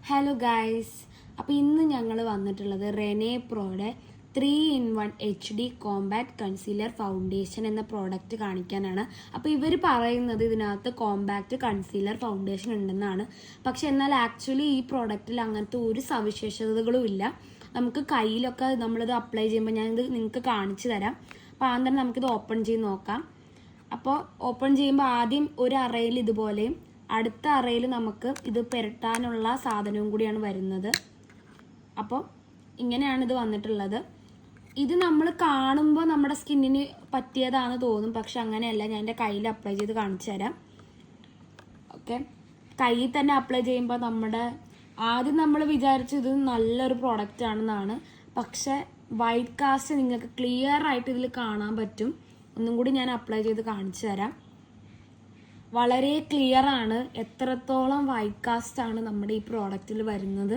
Hello guys, അപ്പോൾ ഇന്ന് ഞങ്ങൾ വന്നിട്ടുള്ളത് റെനെ പ്രോയുടെ 3-in-1 HD compact concealer foundation എന്ന പ്രോഡക്റ്റ് കാണിക്കാനാണ്. അപ്പോൾ ഇവർ പറയുന്നത് ഇതിനകത്ത് കോമ്പാക്ട് കൺസീലർ ഫൗണ്ടേഷൻ ഉണ്ടെന്നാണ്. പക്ഷെ എന്നാൽ ആക്ച്വലി ഈ പ്രോഡക്റ്റിൽ അങ്ങനത്തെ ഒരു സവിശേഷതകളും ഇല്ല. നമുക്ക് കയ്യിലൊക്കെ നമ്മളിത് അപ്ലൈ ചെയ്യുമ്പോൾ ഞാനിത് നിങ്ങൾക്ക് കാണിച്ചു തരാം. അപ്പോൾ ആദ്യം തന്നെ നമുക്കിത് ഓപ്പൺ ചെയ്ത് നോക്കാം. അപ്പോൾ ഓപ്പൺ ചെയ്യുമ്പോൾ ആദ്യം ഒരു അറയിൽ ഇതുപോലെയും അടുത്ത അറയിൽ നമുക്ക് ഇത് പുരട്ടാനുള്ള സാധനവും കൂടിയാണ് വരുന്നത്. അപ്പോൾ ഇങ്ങനെയാണ് ഇത് വന്നിട്ടുള്ളത്. ഇത് നമ്മൾ കാണുമ്പോൾ നമ്മുടെ സ്കിന്നിന് പറ്റിയതാണെന്ന് തോന്നും, പക്ഷെ അങ്ങനെയല്ല. ഞാൻ എൻ്റെ കയ്യിൽ അപ്ലൈ ചെയ്ത് കാണിച്ചു തരാം. ഓക്കെ, കയ്യിൽ തന്നെ അപ്ലൈ ചെയ്യുമ്പോൾ ആദ്യം നമ്മൾ വിചാരിച്ചു ഇത് നല്ലൊരു പ്രോഡക്റ്റ് ആണെന്നാണ്. പക്ഷെ വൈറ്റ് കാസ്റ്റ് നിങ്ങൾക്ക് ക്ലിയർ ആയിട്ട് ഇതിൽ കാണാൻ പറ്റും. ഒന്നും കൂടി ഞാൻ അപ്ലൈ ചെയ്ത് കാണിച്ചു തരാം. വളരെ ക്ലിയർ ആണ് എത്രത്തോളം വൈറ്റ് കാസ്റ്റ് ആണ് നമ്മുടെ ഈ പ്രോഡക്റ്റിൽ വരുന്നത്.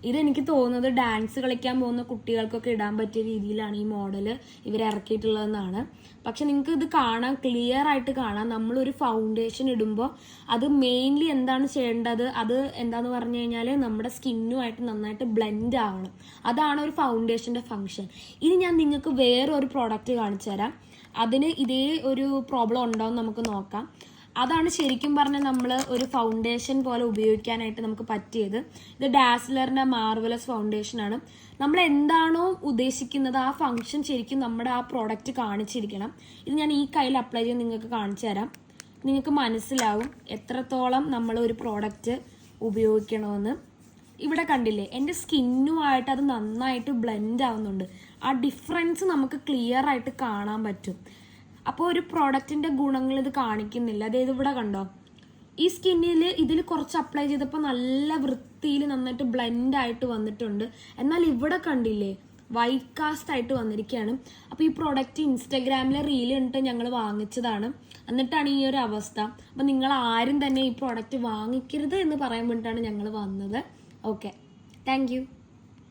ഇതെനിക്ക് തോന്നുന്നത് ഡാൻസ് കളിക്കാൻ പോകുന്ന കുട്ടികൾക്കൊക്കെ ഇടാൻ പറ്റിയ രീതിയിലാണ് ഈ മോഡൽ ഇവർ ഇറക്കിയിട്ടുള്ളതെന്നാണ്. പക്ഷെ നിങ്ങൾക്ക് ഇത് കാണാൻ ക്ലിയർ ആയിട്ട് കാണാം. നമ്മളൊരു ഫൗണ്ടേഷൻ ഇടുമ്പോൾ അത് മെയിൻലി എന്താണ് ചെയ്യേണ്ടത്, അത് എന്താന്ന് പറഞ്ഞു കഴിഞ്ഞാൽ നമ്മുടെ സ്കിന്നുമായിട്ട് നന്നായിട്ട് ബ്ലെൻഡ് ആവണം. അതാണ് ഒരു ഫൗണ്ടേഷൻ്റെ ഫങ്ഷൻ. ഇനി ഞാൻ നിങ്ങൾക്ക് വേറൊരു പ്രോഡക്റ്റ് കാണിച്ചു തരാം. അതിന് ഇതേ ഒരു പ്രോബ്ലം ഉണ്ടോ എന്ന് നമുക്ക് നോക്കാം. അതാണ് ശരിക്കും പറഞ്ഞാൽ നമ്മൾ ഒരു ഫൗണ്ടേഷൻ പോലെ ഉപയോഗിക്കാനായിട്ട് നമുക്ക് പറ്റിയത്. ഇത് ഡാസ്ലറിൻ്റെ മാർവലസ് ഫൗണ്ടേഷനാണ്. നമ്മൾ എന്താണോ ഉദ്ദേശിക്കുന്നത് ആ ഫങ്ഷൻ ശരിക്കും നമ്മുടെ ആ പ്രോഡക്റ്റ് കാണിച്ചിരിക്കണം. ഇത് ഞാൻ ഈ കയ്യിൽ അപ്ലൈ ചെയ്ത് നിങ്ങൾക്ക് കാണിച്ചു തരാം. നിങ്ങൾക്ക് മനസ്സിലാവും എത്രത്തോളം നമ്മൾ ഒരു പ്രോഡക്റ്റ് ഉപയോഗിക്കണമെന്ന്. ഇവിടെ കണ്ടില്ലേ, എൻ്റെ സ്കിന്നുമായിട്ട് അത് നന്നായിട്ട് ബ്ലെൻഡ് ആവുന്നുണ്ട്. ആ ഡിഫറൻസ് നമുക്ക് ക്ലിയർ ആയിട്ട് കാണാൻ പറ്റും. അപ്പോൾ ഒരു പ്രോഡക്റ്റിൻ്റെ ഗുണങ്ങൾ ഇത് കാണിക്കുന്നില്ല. അതായത് ഇവിടെ കണ്ടോ, ഈ സ്കിന്നിൽ ഇതിൽ കുറച്ച് അപ്ലൈ ചെയ്തപ്പോൾ നല്ല വൃത്തിയിൽ നന്നായിട്ട് ബ്ലെൻഡ് ആയിട്ട് വന്നിട്ടുണ്ട്. എന്നാൽ ഇവിടെ കണ്ടില്ലേ, വൈറ്റ് കാസ്റ്റ് ആയിട്ട് വന്നിരിക്കുകയാണ്. അപ്പോൾ ഈ പ്രോഡക്റ്റ് ഇൻസ്റ്റഗ്രാമിലെ റീൽ കണ്ടിട്ട് ഞങ്ങൾ വാങ്ങിച്ചതാണ്. എന്നിട്ടാണ് ഈ ഒരു അവസ്ഥ. അപ്പോൾ നിങ്ങൾ ആരും തന്നെ ഈ പ്രോഡക്റ്റ് വാങ്ങിക്കരുത് എന്ന് പറയാൻ വേണ്ടിയിട്ടാണ് ഞങ്ങൾ വന്നത്. Okay, thank you.